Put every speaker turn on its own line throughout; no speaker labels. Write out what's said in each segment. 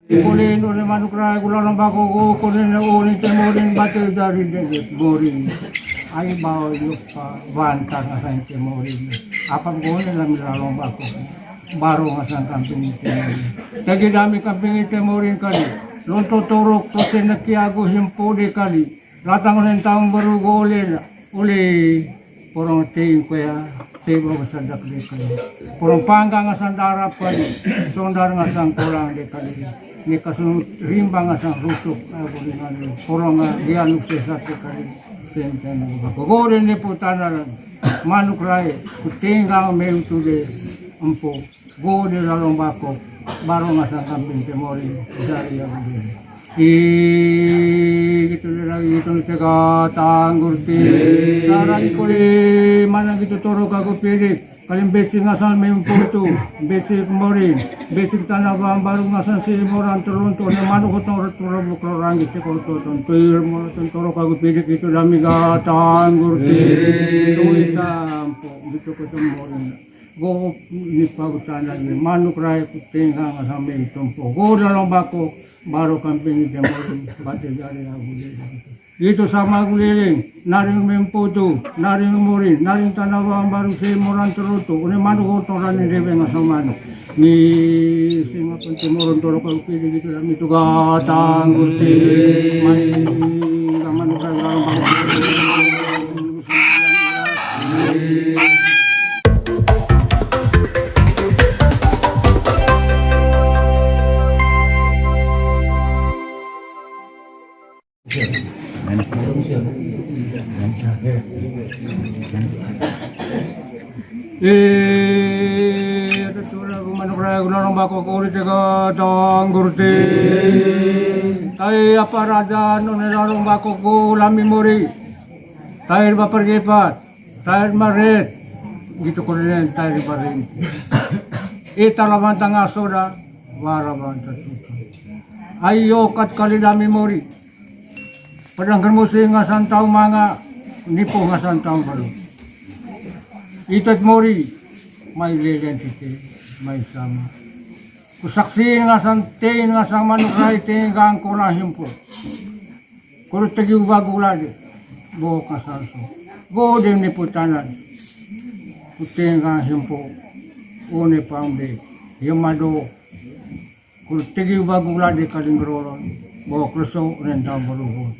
Kulin uli manukray kulang bako ko kulin na ulit temorin batu dari boring ay bawa yuk pa bantang asan temorin apa gone lang lalong bako baru asan kamping temorin tagi dami kamping temorin kali lonto torok tosen nakiago himpode kali latang ulen taong baru golin uli porong ting kuya tebo sadak de kali porong panggang asan darap kali sondar ngasang kolang de kali ni kasunod rimbang asang rusok bulingan porong dianuk sesate kali senten gogoren ni putana manuk rai kutinggang meu tude empo gode lalong bako barong asang kambing temori dari yang begini gitu lagi gitu tega tanggurti sarang kuli mana gitu toro kago pirik kalim basic ngasal memputu basic morin basic tanah baru ngasal si moran teruntu ne manu hotong toro bukrorang gitu koton tuir mo toro kago pidik itu dami gatang gurti tuitampo gitu koton morin go ni pagutan ni manu krai puting ngasal memputu go dalam bako baru kamping itu morin bate jari aku itu sama guliling, naring memputu, naring murin, naring tanawang baru si moran terutu, ini manu kotoran ini dewe ngasamano. Ni singa pun timurun toro kalau pilih gitu dan itu gatang gurti, main kaman bukan orang ada suara manuk raya gunung bako kuri tega dong gurti. Tai apa raja nune lalong bako ko lami mori. Tai bapar gepat, tai maret, gitu kuliah tai baring. Ita lawan tengah soda, waraban tertutup. Ayo kat kali lami mori. Padang kermusi ngasan tau manga, nipo ngasan tau baru. Itot mori, may identity, may sama. Kusaksi ngasan ting ngasang manukray ting kang kurahim po. Kurut tagi ubagulade, buhok ngasanso. Godem ni putanan. Kuting kang himpo, une pambe, yamado. Kurut tagi ubagulade kalingroron, buhok reso rentang beruhut.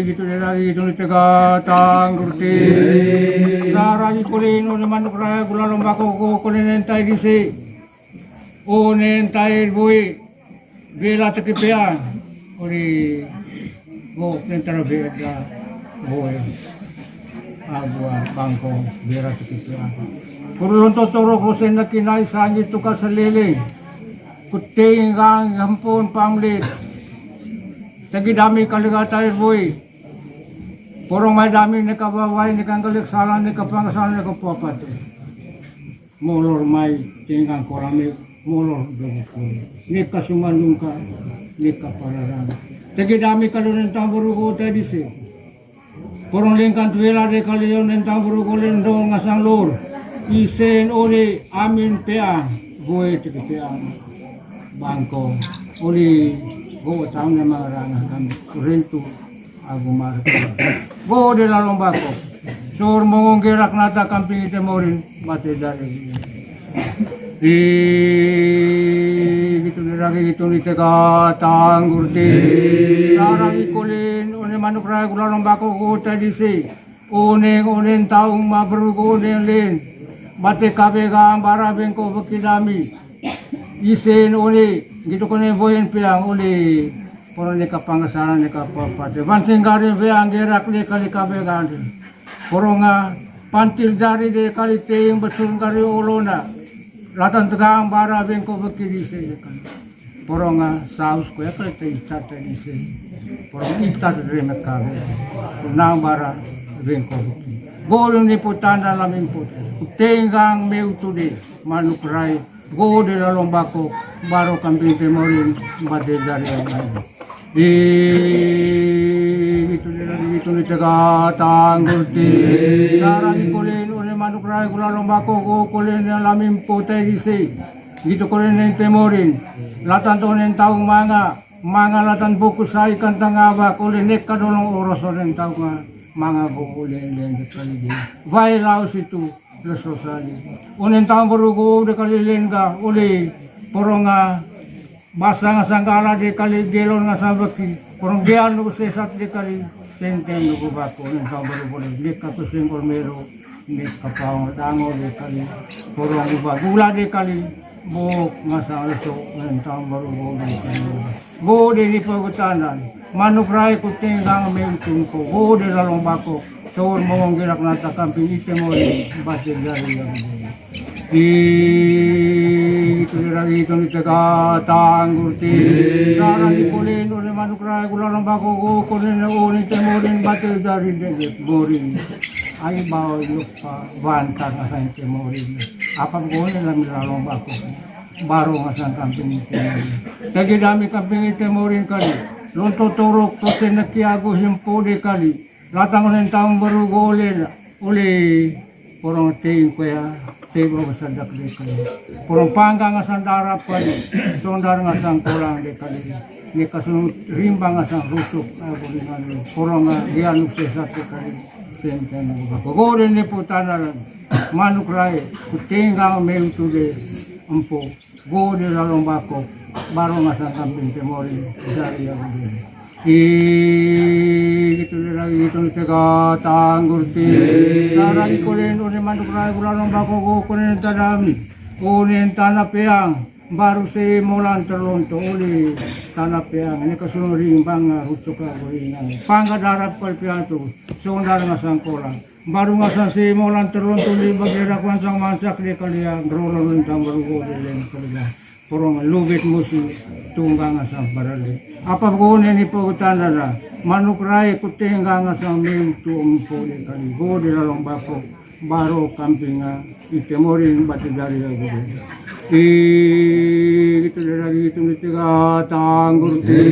Gitu deh lagi gitu tega tanggurti saragi kulino ni manuk raya gula lomba koko kulinen tai disi unen tai bui bela tekipian uri go nentara bela bui agua bangko bela tekipian kurulon totoro kosen na kinai sangi tuka saliling kuting kang hampun panglit tagi dami kaligata boy porong may dami ni kabaway ni kangkalik salan ni kapangasalan ni kapapat molor may tinggang korami molor dogo ni kasumanung ka ni kapararan tagi dami kalunin tamburu ko tadi si porong lingkan tuwela de kaliyon ng tamburu ko lindong ngasang lor isen uli amin peang boy tiki peang bangko uli go tahu nama orang kami rentu aku marah go di lalong bako sur mongong gerak nata kamping itu morin mati dari gitu lagi gitu ni tega tanggurti sarang ikulin one manuk raya lalong bako go tadi si one taung mabru go lin mati kabe gang bara bengko bekidami isen one gitu kone voyen piang uli porong ni kapangasaran ni kapapate bansing gari piang gerak ni kali kabe gandil poronga pantil jari de kali teing besun gari olona latan tegang bara bengko bekiri se kan poronga saus ko kali teing chat ni se porong itat de mekabe nang bara bengko bekiri golun ni putanda lamin put tengang meu tude manuk rai go de lalong bako baru kamping temorin bade dari yang lain gitu ni tega tanggurti sarang kulin une manuk rai lalong bako go kulin yang lamin potai disi gitu ko rin ng temorin. Latan to ng taong mga latan bukus sa ikan tangaba, kulinik ka doon ng oras o rin taong mga bukulin din sa kaligi. Vai laos itu, lasosali. Unin taong barugo, de kalilin ka, uli, porong basa nga sanggala de kaligilon nga sabaki, porong biyan no sesat de kalig, senten no bako, unin taong barugo, de kapusing kormero, de kapawang dango de kalig, porong gula de kalig, buok nga sa aso, unin taong barugo de kalig. Go de ni pagutanan, manupray kuting nga may tungko, go de lalong bako, tuon mong ginak na takamping ite mo basit dari yang itu lagi itu ni tega tanggurti sarang ikulin uli manupray lalong bako go kunin na uni temorin basit dari borin ay bawa lupa bantang nga sa temorin apa go ni lalong bako baru nga sa kamping ite tagi dami kamping ite morin kali lonto torok prosen na kiago himpo de kali latang ng taong barugo uli porong ting kuya tebo sa dakli kali porong pangga nga sandara kali sondar nga sang kulang de kali ni kasunod rimba nga sang rusok porong nga dianuk sa kali senten go de ni putana manuk rai kuting nga mel tu de ampo go de lalong bako baru nga sang kamping temori dari yang gitu lagi itu tega tanggurti sarang kulen uni manduk rai lalong bako go kunen tadami kunen tanah peang baru si molan terlonto uli tanah peang ini kasunod rimbang rusuka goingan pangga darap palpiatu sondar nga sang kolang baru nga sa si molan terlonto li bagira kwan sang mansak di kaliang grolo lintang baru go dilen kaliang porong lubit musi tunggang asang barali. Apa gone ni pagutana na manuk rai kutingga nga sang mil tuong po di kali go di lalong bako baro kampinga itemorin bati dari ago. Gitu lagi itu tiga tanggurti.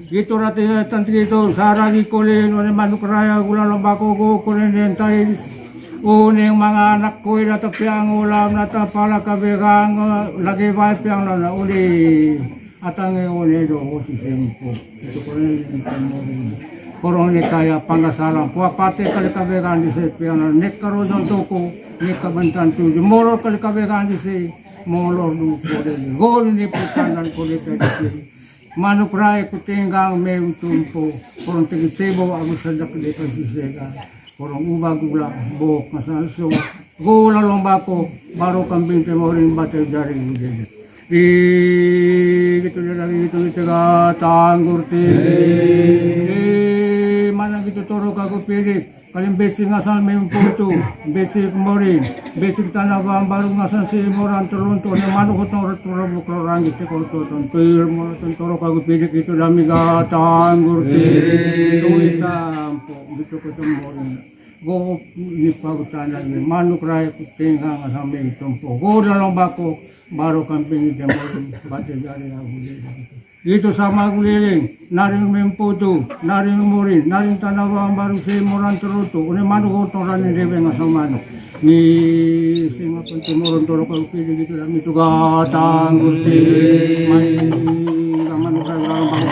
Gitu rati tantri itu saragi kolin one manuk rai lalong bako go kolin dentai uning mga anak ko na tapiang ulam na tapala kabegang lagi ba piang na uli atang uli do si sempo itu ko ni porong ni kaya pangasalang po pate kali kabegang di se piang na nekaro don toko nekabantan tu moro kali kabegang di se molor du ko de gol ni putanan ko de manuk rai kutinggang me utumpo porong tigi sebo agus sadak de kasisega porong ubah gula bok masaso gula lombako baru kambing temorin batai dari gede gitu lagi gitu tega tanggurti mana gitu torok aku pilih kalim besi ngasal memputu besi kemorin besi tanah bang baru ngasal si moran teruntuk yang mana kau torok bukrorang gitu kau tontir moran torok aku pilih gitu dami ga tanggurti itu hitam gitu ketemu go ni pagutana ni manuk rai kutingga nga sambil tumpo go dalam bako baru kamping temorin bati dari aku itu sama guliling naring memputu naring murin naring tanawang baru si moran terutu une manuk otoran ni dewe nga sa manuk ni singa pun temoron torok aku pilih gitu dan itu gatang gusti main manuk rai dalam bako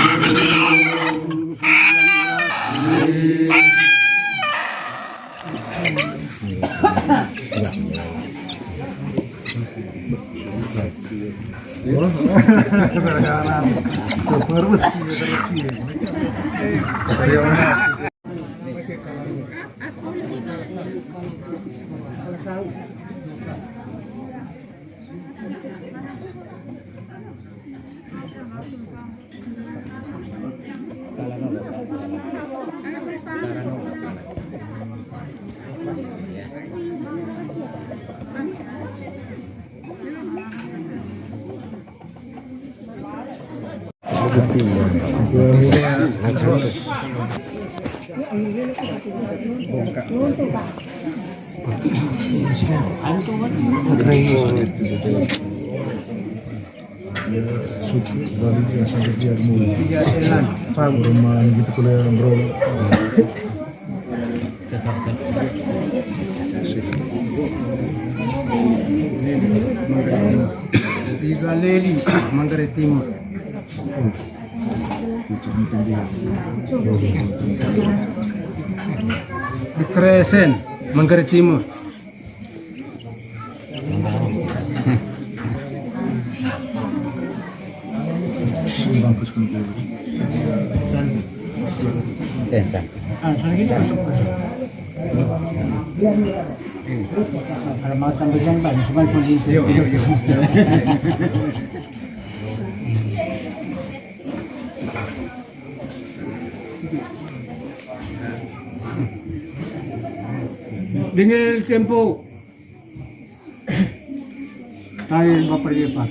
Tiga Leli, Manggarai Timur. Di Kresen, Manggarai Timur. Kalau mau tambahkan banyak, cuma polisi. Yuk. Dengan tempo tayo maperlipat.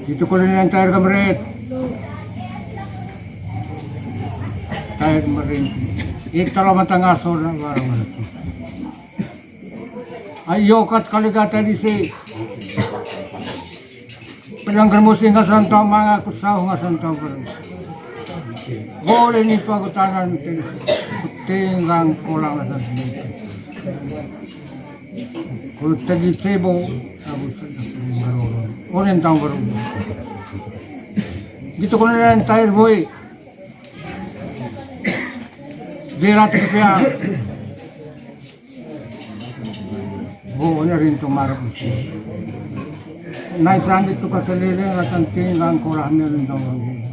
Dito ko rin ang tayo kamarit. Tayo kamarin. Ikalaman tangaso na warang ito. Ayokat kaligata di si. Pelanggan mo nga santaw mga kusaw nga santaw pa rin. Gole ni pagutanan tinggang kulang na sa sila. Kung tagi-sebo, sabot sa baruron. Unin taong baruron. Dito ko na rin tire boy. Dira tikipya. Buo na rin tumarap ito. Naisangit ito kasaliling at ang tinggang kulang na rin taong baruron.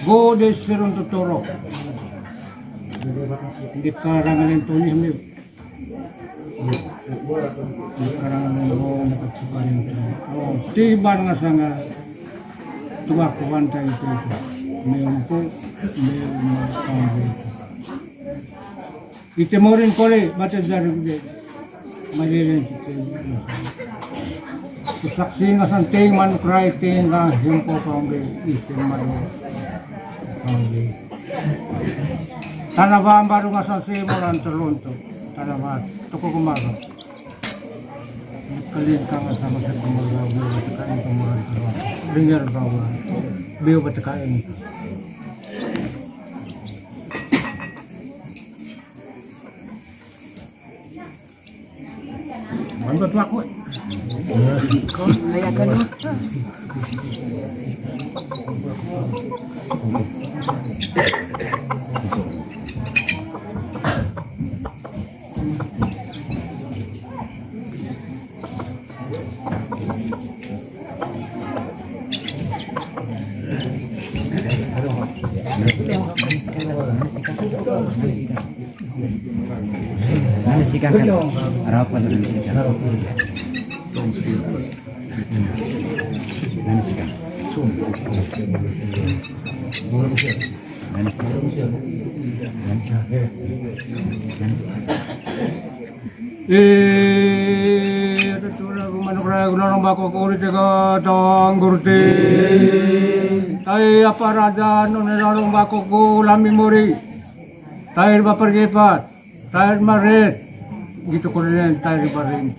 Go de sirun tuturo. Hindi karangan ng tuni hamil. Hindi karangan ng go nakasukarin. Oh, tiban nga sa nga tuwa kuwan tayo ito. Mayroon po, mayroon mo pangay. Itemorin ko rin, batid na rin ko malilin ito. Kusaksi nga sa ting man cry ting nga himpo pangay. Itemorin. Tanaba ang baru nga sa simulan tulunto. Tanaba, tuko kumaga. Kalin ka nga sama sa kumulaw. Biyo batakain kumulan tulunto. Ringer bawa. Biyo batakain ito. Bandot wako. Ayakan mo.
Sikat harapan
Gunung bako kulit ka tang gurti. Tay aparaja nunelong bako ko lami mori. Tay bapergepat. Tay maret. Gitu ko rin tay barin.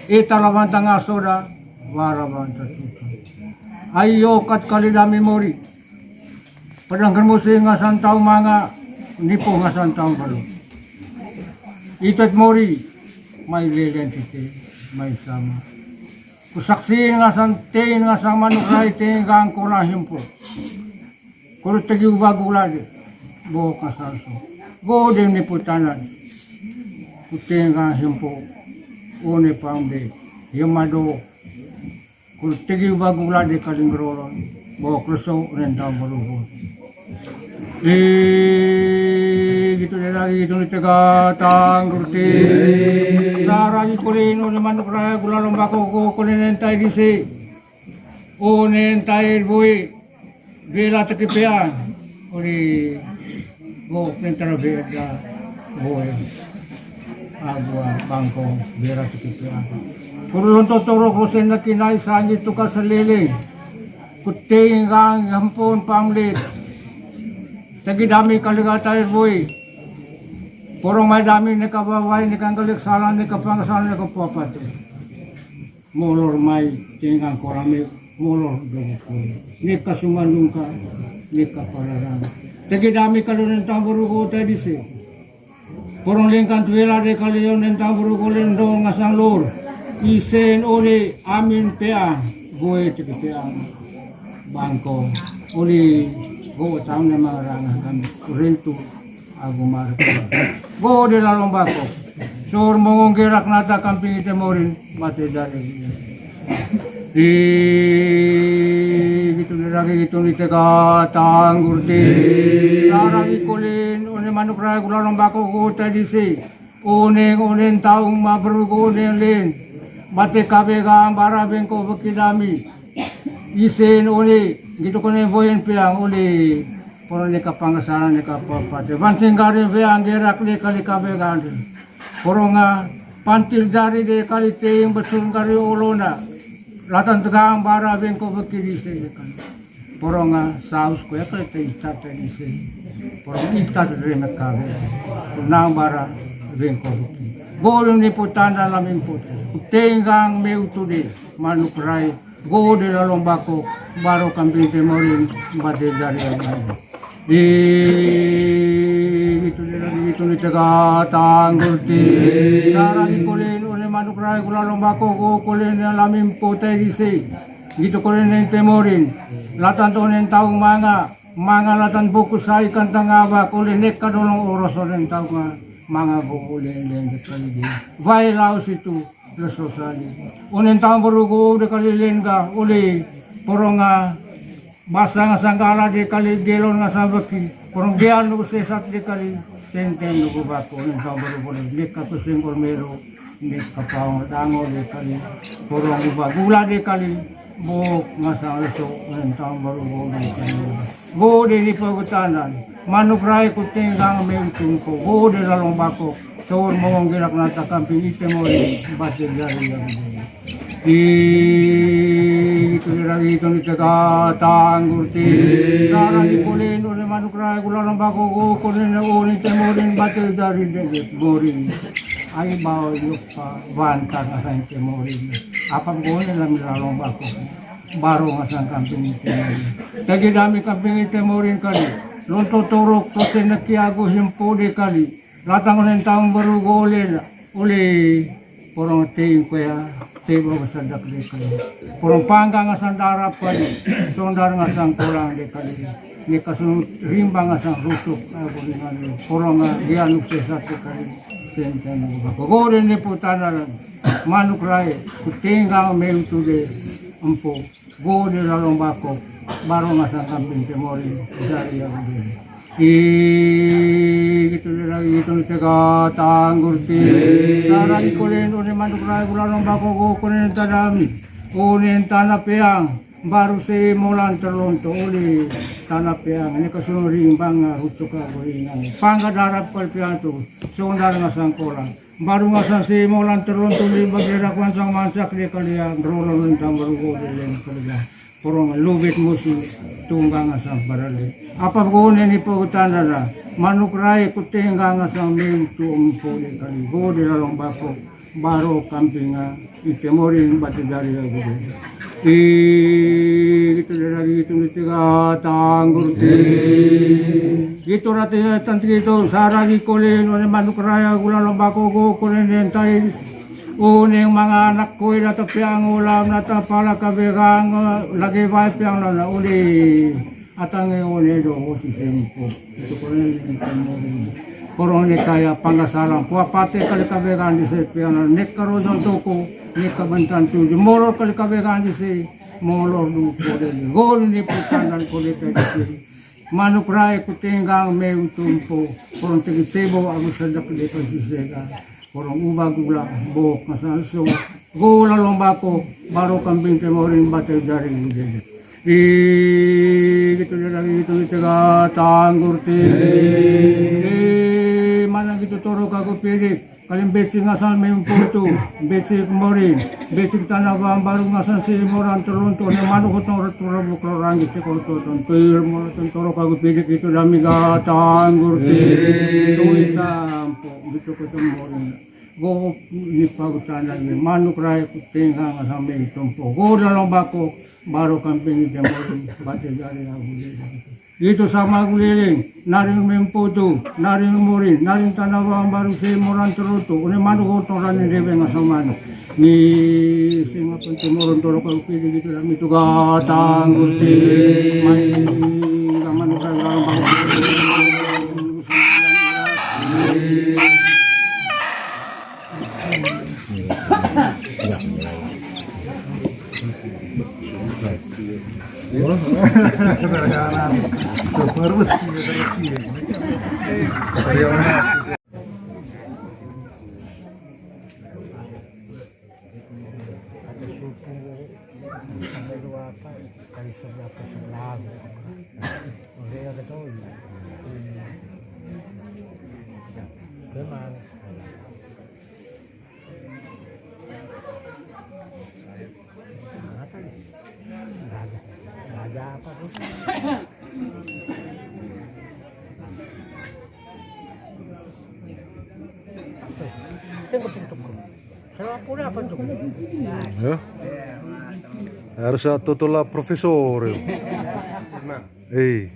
Italaman tanga soda waraman tatuta. Ayo kat kali lami mori. Padangkan mo nga santaw mga nipo nga santaw palo. Itat mori may identity. May sama. Kusaksiin nga santin nga sa manukay tinggang kulahim po. Kuro tagi ubagulad. Buhok nga sarso. Godin ni putanan. Kutinggang himpo. Une pangbe. Yamado. Kuro tagi ubagulad kalingroron. Buhok luso rentang berubun. Gitu na lagi gitu ni taga Gurti. Saragi kulino ni manuk raya gulalong bako ko kulinen tayo disi. Unen tayo buwi. Bila takipian. Uli go pentara beda buwi. Agua bangko bila takipian. Kurulong totoro kusin na kinay sanjit to ka sa liling. Kuting kang hampon panglit. Tagi dami kaligatayo boy. Purong may dami ni kabaway, ni kangkalik salang, ni kapangasalan, ni kapapat. Mulor may tinggang korami, mulor doon ko. Ni kasumanong ka, ni kapararan. Tagi dami kalunin tamburo ko tayo disi. Porong lingkan tuwela de kaliyon den tamburu kulen do ngasang lur. Isen oli amin pea gue tiki pea bangko oli go taon na marang kami rentu agumar. Go de lalong bako. Sur mongong gerak nata kamping ite morin mati dari. Gitu lagi gitu ni teka tanggurti. Sarang ikulin one manuk raya gulalong bako go tadi si. Uneng taong mabrugo lin. Mati kabega bara bengko bekidami. Isen uli gitu ko ne boyen piang uli. Poro ni kapangasaran ni kapapate. Bansing gari piang gerak ni kali kabega. Poro nga pantil jari de kali teing besun gari ulona. Latan tegang bara bengko bekidi se kan. Poro nga saus ko ya kali teing tata ni se. Poro itat de mekabe. Nang bara bengko bekidi. Golong ni putanda lamin put. Tenggang meu tude manuk rai. Go de lalong bako baro kambing temorin bade dari yang lain. Itu ni tega tanggurti. Sarang ikulen one manuk rai gulalong bako go kulen lamin putay disi. Gitu kulen yang temorin. Latan tonen taong mga latan buku sa ikan tangaba kulen nek kadolong oros oren taong mga bukulen yang dekali di. Vai laos itu. Sosali. Unen taong berugo de kali lenga uli porong basa nga sanggala de kali gelon nga sabaki porong gian no sesat de kali senten no bako unen taong berugo de kato singkol mero de kapao dango de kali porong uba gula de kali bok nga sa aso unen taong berugo de kali go de ni pagutanan manuk rai kutengang may tungko go de lalong bako Sor mongong gerak nata kamping ite mo batin dari yang itu lagi itu ni teka tanggurti sarang ikulen one manuk rai gulalong bako go kulen oni temorin batin dari deget boring ay bawa yupa bantang asang temorin apa gone lang lalong bako baro asang kamping ite morin tagi dami kamping ite morin kali lonto torok to senakiago himpo de kali Latang unen taong berugo uli porong teing kuya tebo sadak de kali porong panggang asang darap kali sondar ngasang kurang de kali ni kasun rimbang asang rusuk porong gianuk sesat kali senten gogore ni putana manuk rai kutinggang meu tude empo go de lalong bako baro ngasang kamping temori dari yang gitu lagi itu tega tanggurti sarang ikulen one manuk rai gulalong bako go kunen tadami kunen tanah peang baru se molan terlonto uli tanah peang ini kasun rimbang rusuka goringan pangga darap kal peang tu sondar ngasang kolang baru ngasang se molan terlonto li bagera kwansang mansak de kalian rolon tang baru go den kalian porong lubit musi tunggang asang barale apa gone ni pagutana na manuk rai kutinggang asang mintu umpo ni kali go de lalong bako baro kampinga itemorin bati dari lagi gitu lagi itu ni tiga tanggurti gitu rati tanti itu saragi kolen one manuk rai gulalong bako go kolen entai Uning mga anak ko na tapiang ulam na tapala kabegang lagi vai piang na uli atang uli do si sempo itu ko ni porong ni kaya pangasalang puapate kali kabegang di se piang nek karo don toko nek kabantan tu molor kali kabegang di se molor du ko de gol ni putanan ko de manuk rai kutinggang may tumpo porong tigi sebo ang sadak de ko si sega porong ubah gula bok masalso gula lombako baru kambing temorin batai dari ini gitu lagi gitu tega tanggurti mana gitu toro kago pirik kalim besi ngasal memputu besi kemorin besi tanah baru ngasal si moran teruntu ne manu hutong returo bukrorang gitu koto tontir mo toro kago pirik itu dami ga tanggurti tuitampo gitu ketemorin go ni pagutana ni manuk rai kutinga ngasame tumpo go dalam bako baru kamping jamur bate jari aku Dito sa Maguliling, naring Memputo, naring Morin, naring Tanawang baru si Moran Turuto, une manu kotoran ni Rebe nga samano. Ni singa pun Moran Toro ko pili gitu lang itu gatang gusti may gaman ka lang
Ya. Harus tutulah profesor. Eh.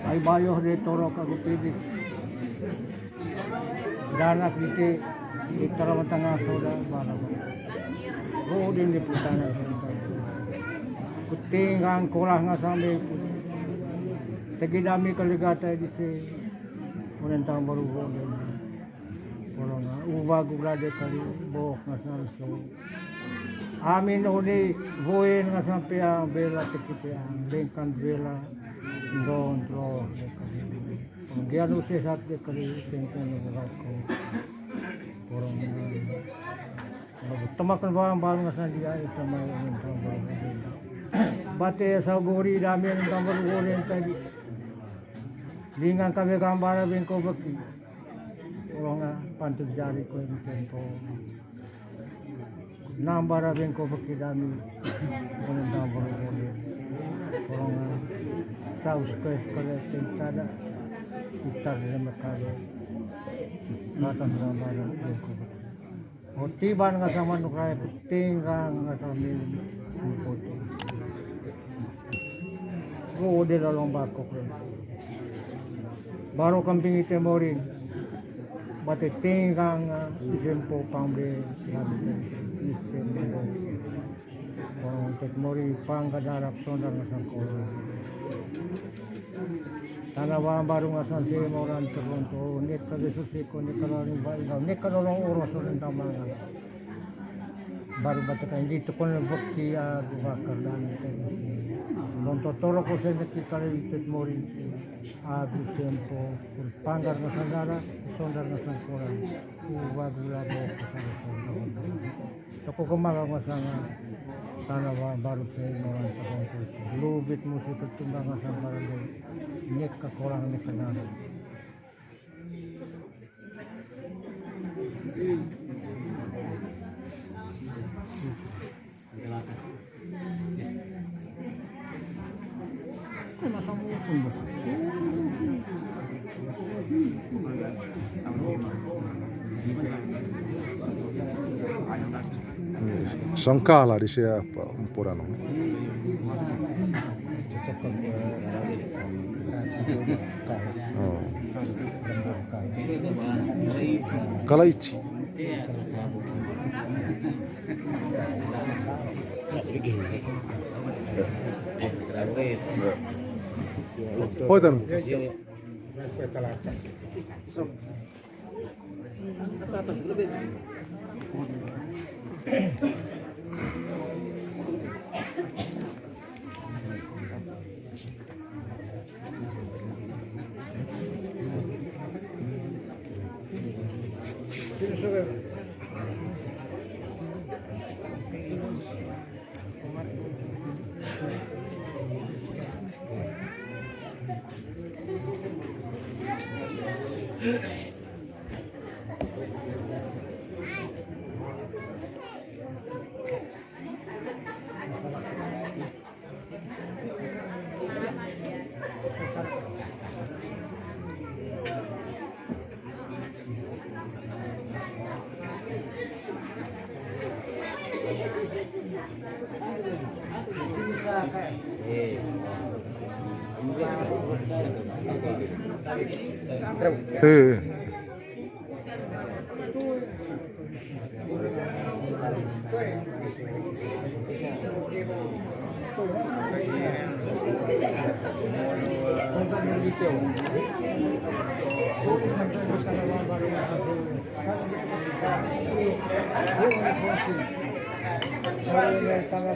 Ay bayo de toro ka gupidi. Danak dite itara matanga soda bana. Oh din di putana. Kuting ang kulah nga sampai tegi dami kaligata di se unen tang baru go. Corona uba gulade kali bo nga so. Amin odi voen nga sampai ang bela tikite ang bengkan bela don tro. Gian usi saat dia kali tengkan ko. Corona tamakan bawang nga sa dia ito may tang baru. Bate sa gori dami ang tambal gori tadi. Lingan kami gambara bengko baki. Orang pantut jari ko yung tempo. Nambara bengko baki dami. Orang tambal gori. Orang saus ko eskala tentada. Itar na makalo. Matan gambara bengko baki. Otiban nga sa manukay tinggang nga sa min foto. Oh, de la lombako. Baru kambing ite morin. Bate tinggang isempo pambe isempo. Orang tek mori pangga darap sondar ngasang kolo. Tanawa baru ngasang si moran terunto. Nek kade susiko nek kalaring baigaw. Nek kalorong oros rin tamangan. baru batakan dito ko na bukti gubakar dan non totoro ko sa nakikala itit mo rin abu tempo panggar na sandara sondar na sangkuran ubag gula mo ko sa toko kumaga mo sana baru sa orang tertentu lubit mo sa tumbang sa barangay nyek ka kurang ni sandara
Sangkala di siapa umpuran. Oh. Kalaichi. Hoitanut.
Tangga